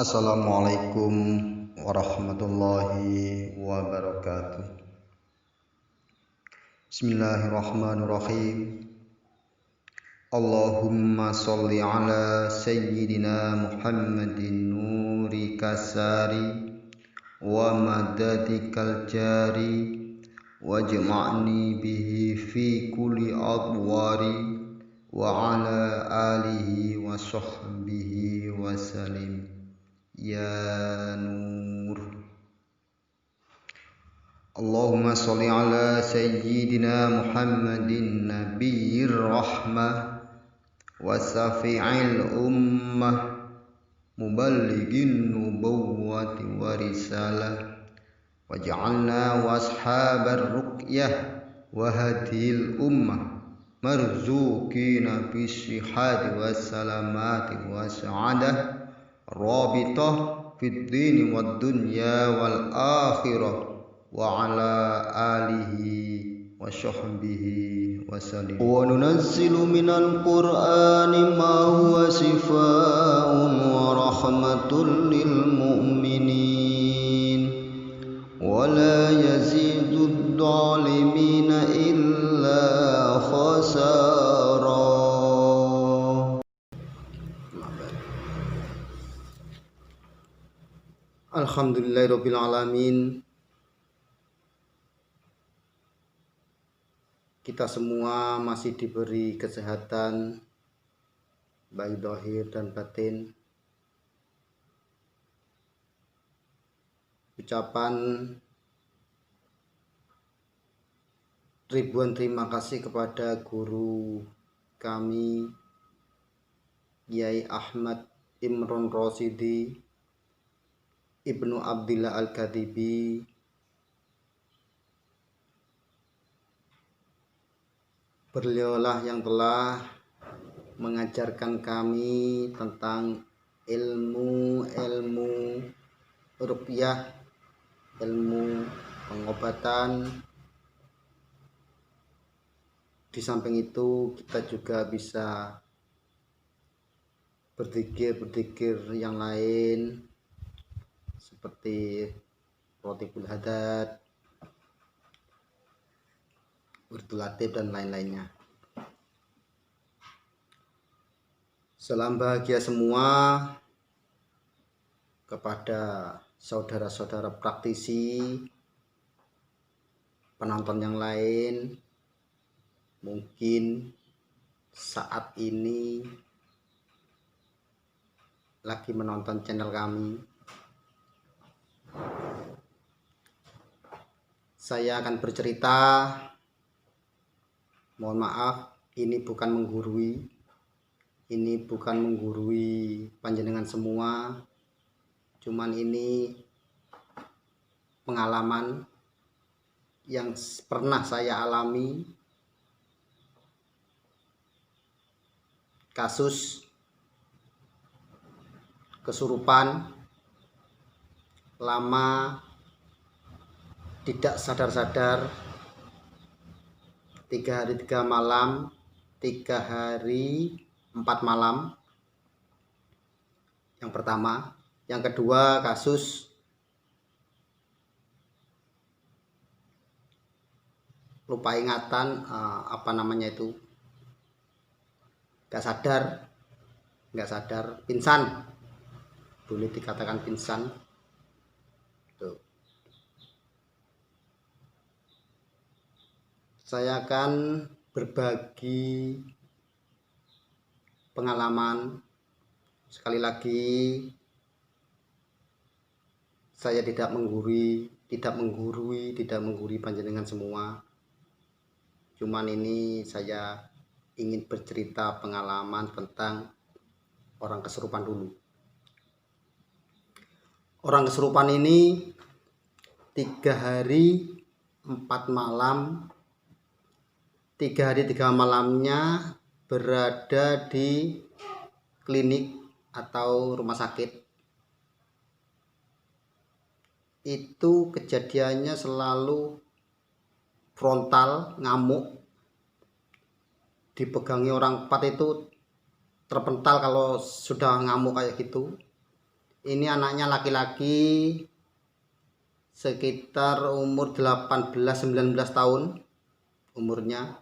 Assalamualaikum warahmatullahi wabarakatuh. Bismillahirrahmanirrahim. Allahumma sholli ala sayyidina Muhammadin nuri kasari wa madadikal jari wajma'ni bihi fi kulli adwari wa ala alihi wa sahbihi wa salim. Ya Nur. Allahumma sholli ala sayyidina Muhammadin nabiyyir rahmah wa safi'il ummah muballighin nubuwwati wa risalah waj'alna washabar ruqyah wa hadhil ummah marzuqina bisihhati wassalamati was'adah rabitah fid dini wad dunya wal akhirah wa ala alihi wa sahbihi wa sallim. Wa nunazzilu minal qur'ani ma huwa shifaa'un wa rahmatun lil mu'minin wa la yazidud dhalimina illa khasara. Alhamdulillahirabbil alamin. Kita semua masih diberi kesehatan baik zahir dan batin. Ucapan ribuan terima kasih kepada guru kami Kiai Ahmad Imron Rosyidi Ibnu Abdillah Al-Khatibi beliaulah yang telah mengajarkan kami tentang ilmu ruqyah, ilmu pengobatan. Di samping itu kita juga bisa berzikir yang lain seperti Rotibul Haddad, Wirdul Latif dan lain-lainnya. Salam bahagia semua kepada saudara-saudara praktisi, penonton yang lain. Mungkin saat ini lagi menonton channel kami. Saya akan bercerita. Mohon maaf, ini bukan menggurui panjenengan semua. Cuman ini pengalaman yang pernah saya alami. Kasus kesurupan lama tidak sadar-sadar 3 hari 3 malam, 3 hari 4 malam. Yang pertama. Yang kedua, kasus lupa ingatan, nggak sadar, pingsan, boleh dikatakan pingsan. Saya akan berbagi pengalaman. Sekali lagi, saya tidak menggurui panjenengan semua. Cuman ini saya ingin bercerita pengalaman tentang orang kesurupan dulu. Orang kesurupan ini 3 hari 4 malam, 3 hari 3 malamnya berada di klinik atau rumah sakit. Itu kejadiannya selalu frontal, ngamuk, dipegangi orang 4 itu terpental kalau sudah ngamuk kayak gitu. Ini anaknya laki-laki, sekitar umur 18-19 tahun umurnya.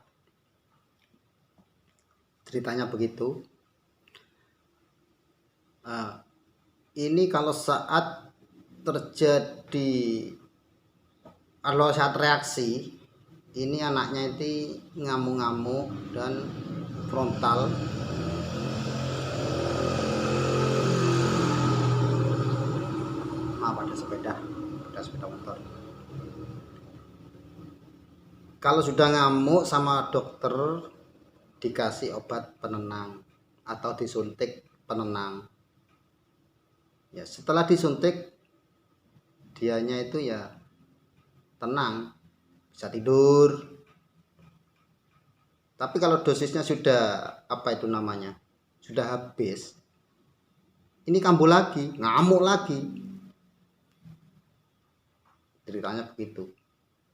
Ceritanya begitu. Ini kalau saat reaksi, ini anaknya itu ngamuk-ngamuk dan frontal. Pada sepeda motor. Kalau sudah ngamuk sama dokter dikasih obat penenang atau disuntik penenang. Ya, setelah disuntik dianya itu ya tenang, bisa tidur. Tapi kalau dosisnya sudah sudah habis, ini kambuh lagi, ngamuk lagi. Ceritanya begitu.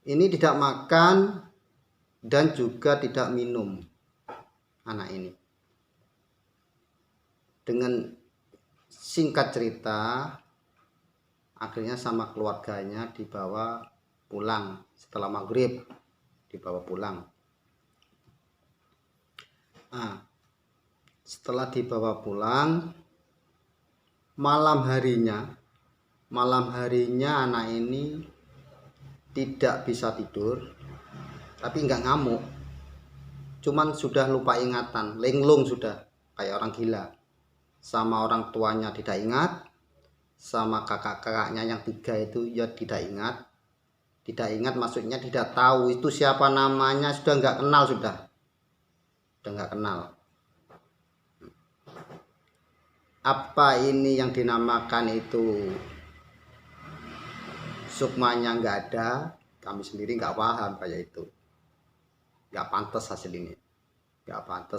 Ini tidak makan dan juga tidak minum anak ini. Dengan singkat cerita, akhirnya sama keluarganya dibawa pulang setelah maghrib, dibawa pulang. Setelah dibawa pulang, malam harinya anak ini tidak bisa tidur, tapi nggak ngamuk, cuman sudah lupa ingatan, linglung sudah kayak orang gila. Sama orang tuanya tidak ingat, sama kakak-kakaknya yang 3 itu ya tidak ingat maksudnya tidak tahu itu siapa namanya, sudah nggak kenal. Apa ini yang dinamakan itu sukmanya nggak ada, kami sendiri nggak paham kayak itu. Nggak pantas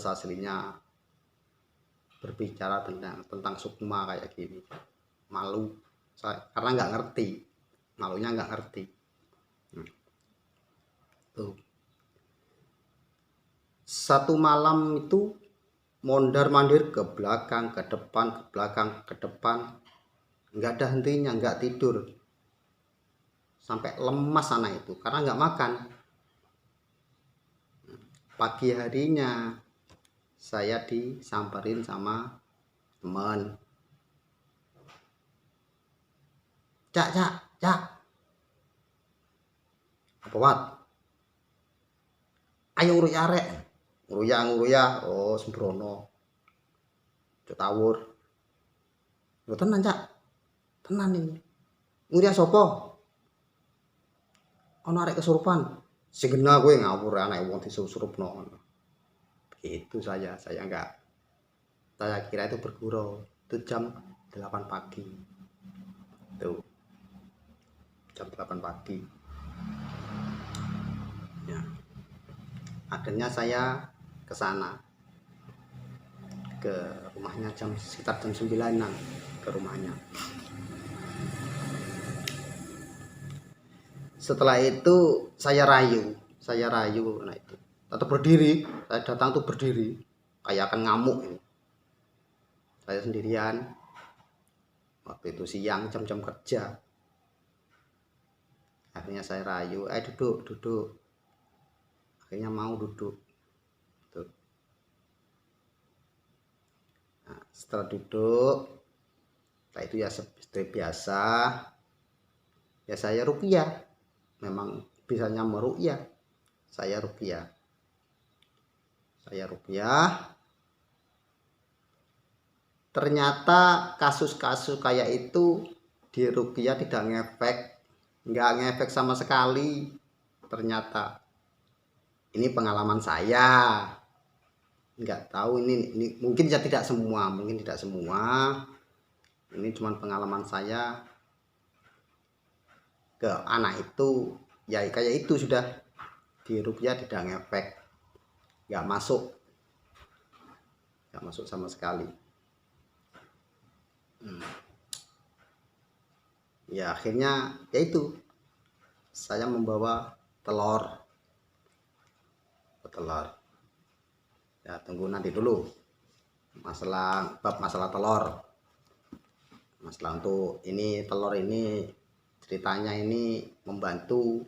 aslinya berbicara tentang sukma kayak gini. Malu karena nggak ngerti, malunya nggak ngerti. Tuh. Satu malam itu mondar-mandir ke belakang, ke depan, nggak ada hentinya, nggak tidur. Sampai lemas anak itu karena nggak makan. Pagi harinya saya disamperin sama teman. Cak. Apa wat? Ayo nguruya arek. Nguruya. Oh, sembrono. Cuk tawur. Lho tenan, Cak. Tenan iki. Nguruya sapa? Ana arek kesurupan. Sing genah kowe ngawur anak wong disurup-surupno. Begitu saya enggak. Saya kira itu bergurau. Itu jam 8 pagi. Tuh. Jam 8 pagi. Ya. Akhirnya saya ke sana. Ke rumahnya sekitar jam 9-an ke rumahnya. Setelah itu saya rayu nah itu tetap berdiri. Saya datang tuh berdiri kayak akan ngamuk ini. Saya sendirian waktu itu siang, jam-jam kerja. Akhirnya saya rayu, duduk. Akhirnya mau duduk tuh. Nah, setelah duduk, setelah itu ya seperti biasa ya saya ruqyah. Memang bisanya meruqyah. Saya ruqyah. Ternyata kasus-kasus kayak itu di ruqyah tidak nggak ngefek sama sekali. Ternyata ini pengalaman saya. Nggak tahu ini mungkin ya tidak semua. Ini cuma pengalaman saya. Ke anak itu ya kayak itu sudah di ruqyah tidak ngefek, nggak masuk sama sekali. Ya akhirnya ya itu saya membawa telur ya, tunggu nanti dulu masalah telur. Masalah untuk ini telur ini ceritanya ini membantu.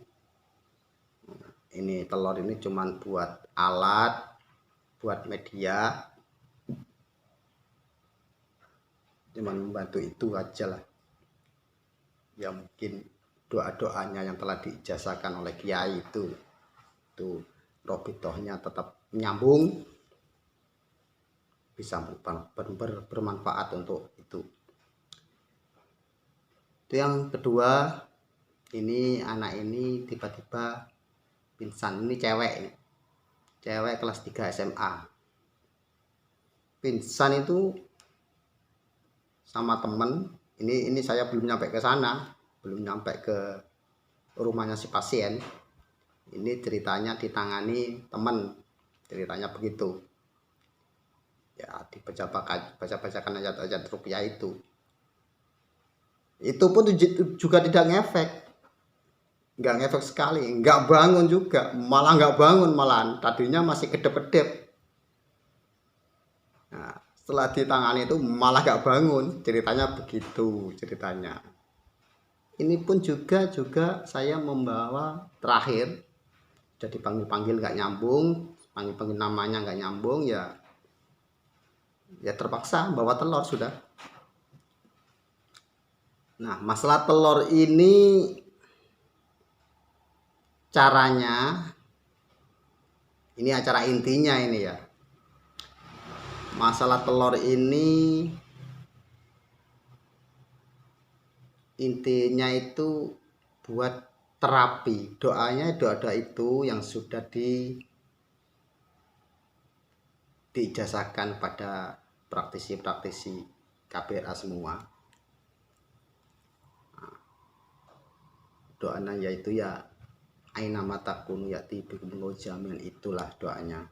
Ini telur ini cuman buat alat, buat media, cuman membantu itu aja lah. Ya mungkin doa-doanya yang telah diijazahkan oleh kiai itu robitohnya tetap nyambung, bisa bermanfaat untuk itu. Itu yang kedua. Ini anak ini tiba-tiba pingsan. Ini cewek kelas 3 SMA. Pingsan itu sama temen. Ini saya belum nyampe ke sana, belum nyampe ke rumahnya si pasien. Ini ceritanya ditangani temen, ceritanya begitu ya. Baca-bacakan ayat-ayat ruqyah itu pun juga tidak ngefek, nggak ngefek sekali, nggak bangun juga, malah nggak bangun, malahan tadinya masih kedep-kedep. Nah, setelah ditangani itu malah nggak bangun, ceritanya begitu ceritanya. Ini pun juga saya membawa terakhir, jadi panggil nggak nyambung, panggil namanya nggak nyambung, ya terpaksa bawa telur sudah. Nah, masalah telur ini caranya, ini acara intinya ini ya. Masalah telur ini intinya itu buat terapi. Doanya doa itu yang sudah diijazahkan pada praktisi KBRA semua. Doanya yaitu ya aina matakunu yati bikumul jamin, itulah doanya.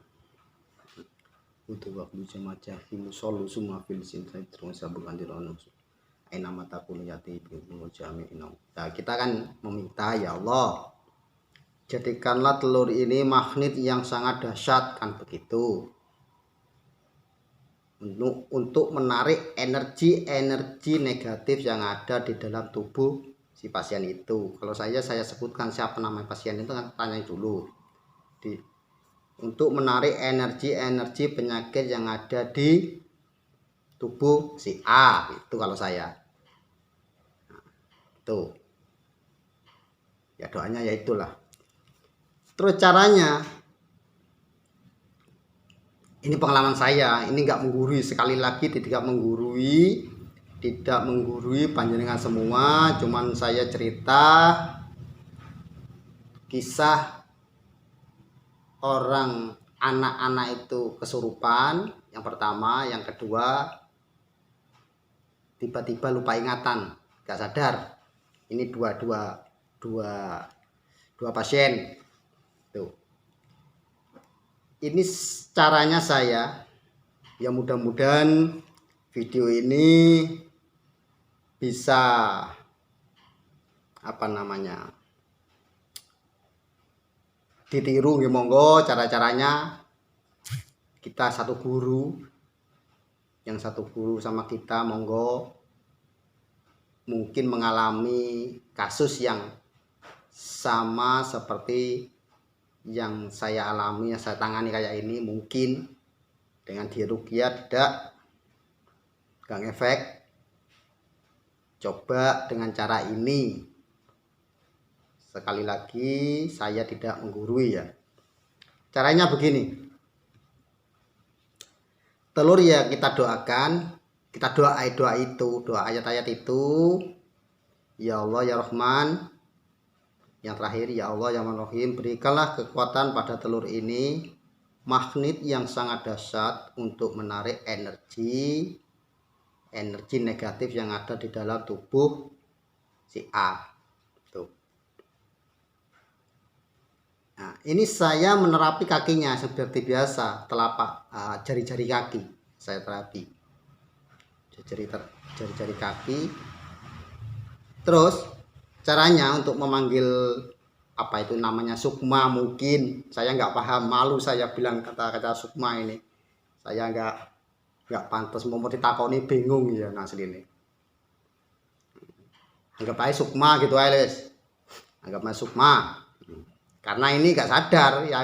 Untuk waktu jamaah himusolu summa fil sintai terus sabukan dironus aina matakunu yati bikumul jamin. Nah, kita kan meminta, ya Allah, jadikanlah telur ini magnet yang sangat dahsyat, kan begitu, untuk menarik energi negatif yang ada di dalam tubuh si pasien itu. Kalau saya sebutkan siapa nama pasien itu kan tanya dulu. Untuk menarik energi penyakit yang ada di tubuh si A, itu kalau saya. Nah, tuh. Ya doanya ya itulah. Terus caranya, ini pengalaman saya, ini nggak menggurui, sekali lagi tidak menggurui panjenengan semua, cuman saya cerita kisah orang anak-anak itu kesurupan yang pertama, yang kedua tiba-tiba lupa ingatan, nggak sadar. Ini dua pasien tuh. Ini caranya saya, ya mudah-mudahan video ini bisa ditiru, nggih monggo cara-caranya. Kita satu guru sama kita, monggo mungkin mengalami kasus yang sama seperti yang saya alami, yang saya tangani kayak ini, mungkin dengan diruqyah tidak ngefek, coba dengan cara ini. Sekali lagi saya tidak menggurui ya. Caranya begini, telur ya kita doakan, kita doa ayat-ayat itu, ya Allah ya Rahman. Yang terakhir, ya Allah ya Rahim, berikanlah kekuatan pada telur ini, magnet yang sangat dahsyat untuk menarik energi negatif yang ada di dalam tubuh si A. Tuh. Nah, ini saya menerapi kakinya seperti biasa, telapak jari-jari kaki saya terapi, jari-jari kaki. Terus caranya untuk memanggil apa itu namanya sukma, mungkin saya nggak paham, malu saya bilang kata-kata sukma ini, saya nggak pantas mau ditakoni, bingung ya asli ini. anggap aja sukma gitu aja Les, anggap aja sukma, karena ini gak sadar ya,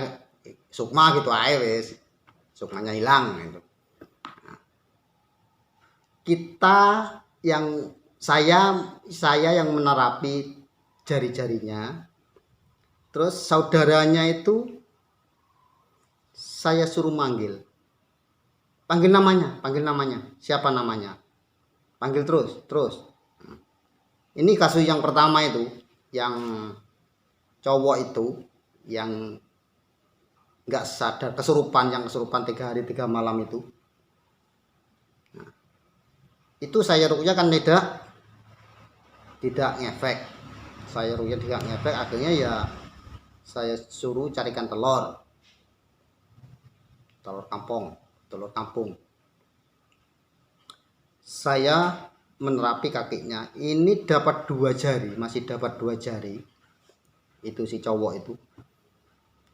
sukma gitu aja Les, sukmanya hilang gitu. Nah, kita yang saya yang menerapi jari-jarinya, terus saudaranya itu saya suruh panggil namanya, siapa namanya, panggil terus. Ini kasus yang pertama itu, yang cowok itu yang nggak sadar, kesurupan 3 hari 3 malam itu. Nah, itu saya rukyah kan tidak ngefek. Saya rukyah tidak ngefek, akhirnya ya saya suruh carikan telur kampung. Saya menerapi kakinya, ini dapat 2 jari, masih dapat 2 jari. Itu si cowok itu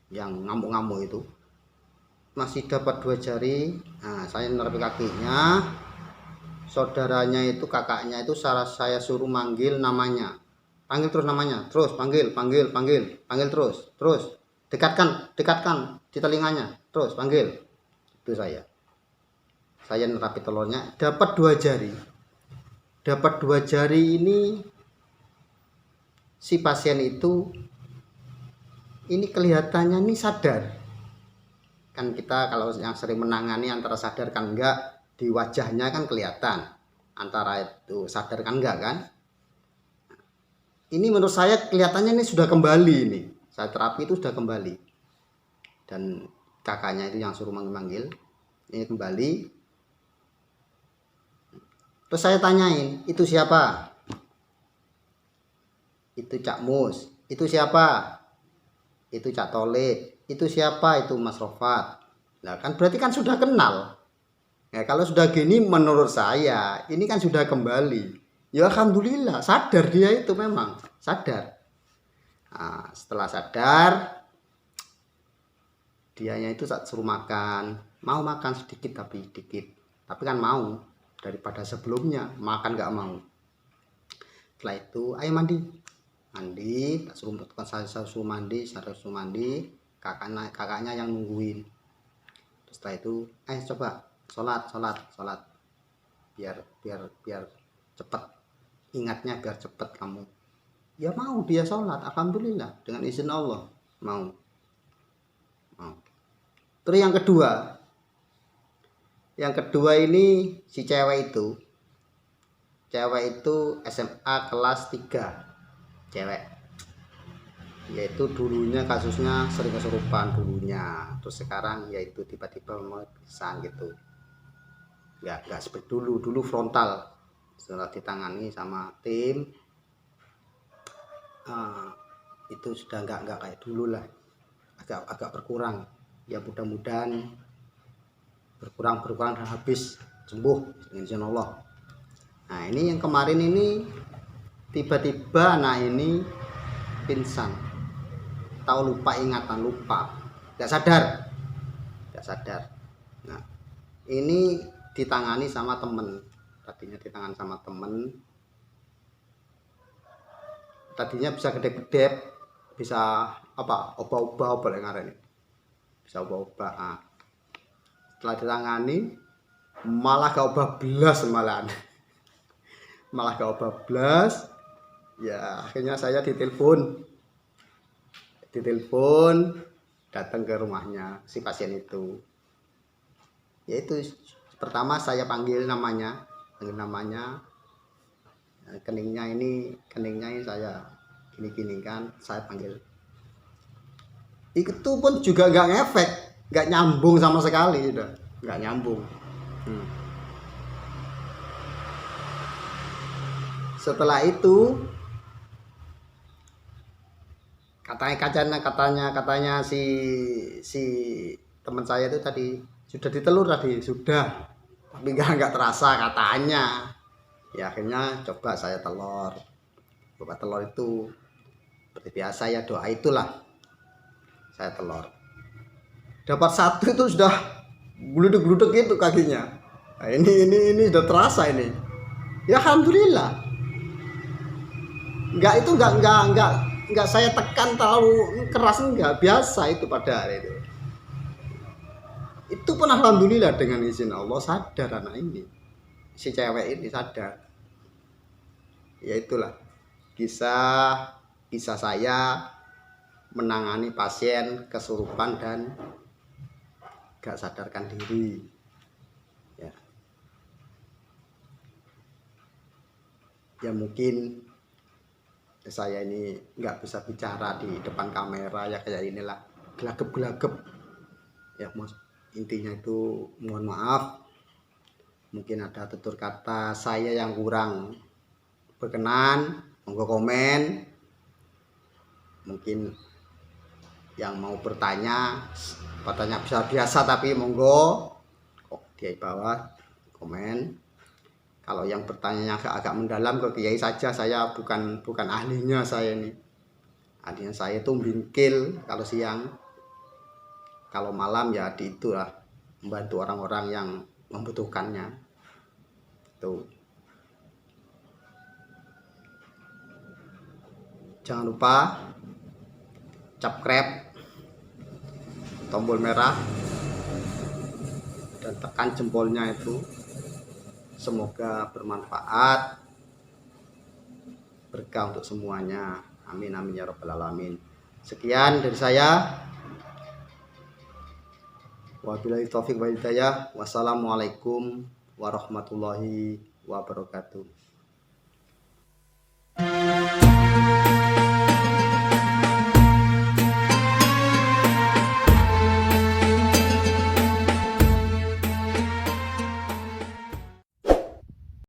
yang ngamuk-ngamuk itu masih dapat 2 jari. Nah, saya menerapi kakinya, saudaranya itu, kakaknya itu saya suruh manggil namanya, panggil terus namanya, terus panggil terus, dekatkan di telinganya, terus panggil. Itu saya nerapi telurnya, dapat 2 jari. Dapat 2 jari ini, si pasien itu ini kelihatannya nih sadar. Kan kita kalau yang sering menangani antara sadar kan enggak, di wajahnya kan kelihatan antara itu sadar kan enggak kan. Ini menurut saya kelihatannya ini sudah kembali, ini saya terapi itu sudah kembali. Dan kakaknya itu yang suruh manggil ini kembali. Terus saya tanyain, itu siapa? Itu Cak Mus. Itu siapa? Itu Cak Tolik. Itu siapa? Itu Mas Rofat. Nah kan berarti kan sudah kenal. Ya kalau sudah gini menurut saya ini kan sudah kembali. Ya alhamdulillah sadar dia itu, memang sadar. Nah, setelah sadar, dianya itu suruh makan. Mau makan sedikit tapi kan mau. Daripada sebelumnya makan gak mau. Setelah itu ayo mandi, saya suruh mandi, kakaknya yang nungguin. Terus setelah itu coba sholat biar cepet ingatnya, biar cepet kamu. Ya mau dia sholat, alhamdulillah dengan izin Allah mau. Terus yang kedua ini si cewek itu SMA kelas 3, cewek, yaitu dulunya kasusnya sering kesurupan dulunya, terus sekarang yaitu tiba-tiba mengkesan gitu. Ya nggak seperti dulu frontal. Setelah ditangani sama tim, itu sudah nggak kayak dulu lah, agak berkurang. Ya mudah-mudahan berkurang dan habis sembuh dengan izin Allah. Nah ini yang kemarin ini tiba-tiba anak ini pingsan, tahu lupa ingatan, nggak sadar. Nah ini ditangani sama temen, tadinya bisa kedep-kedep, bisa obah-obah yang ngaran ini, bisa obah-obah. Nah, setelah ditangani malah gak obah belas, malah gak obah belas. Ya akhirnya saya ditelepon datang ke rumahnya si pasien itu. Yaitu pertama saya panggil namanya, keningnya ini saya gini kan, saya panggil. Itu pun juga nggak ngefek, nggak nyambung sama sekali, udah nggak nyambung. Setelah itu katanya si teman saya itu tadi sudah ditelur tapi nggak terasa katanya. Ya akhirnya coba saya telur itu seperti biasa ya, doa itulah. Saya telur dapat 1 itu sudah gluduk gitu kakinya. Nah, ini sudah terasa ini. Ya alhamdulillah. Enggak saya tekan terlalu keras, enggak, biasa itu pada hari itu. Itu pun alhamdulillah dengan izin Allah sadar anak ini, si cewek ini sadar. Ya itulah kisah saya menangani pasien kesurupan dan gak sadarkan diri. Ya mungkin saya ini nggak bisa bicara di depan kamera ya kayak inilah, gelagep ya mas. Intinya itu mohon maaf, mungkin ada tutur kata saya yang kurang berkenan, monggo komen. Mungkin yang mau bertanya biasa tapi monggo di bawah komen. Kalau yang bertanya agak mendalam ke Kiai saja, saya bukan ahlinya saya ini. Ahlinya saya itu bingkil kalau siang. Kalau malam ya di itulah, membantu orang-orang yang membutuhkannya. Tuh. Jangan lupa subscribe, tombol merah, dan tekan jempolnya itu. Semoga bermanfaat, berkah untuk semuanya. Amin amin ya rabbal alamin. Sekian dari saya. Wabillahi taufiq wal hidayah. Wassalamualaikum warahmatullahi wabarakatuh.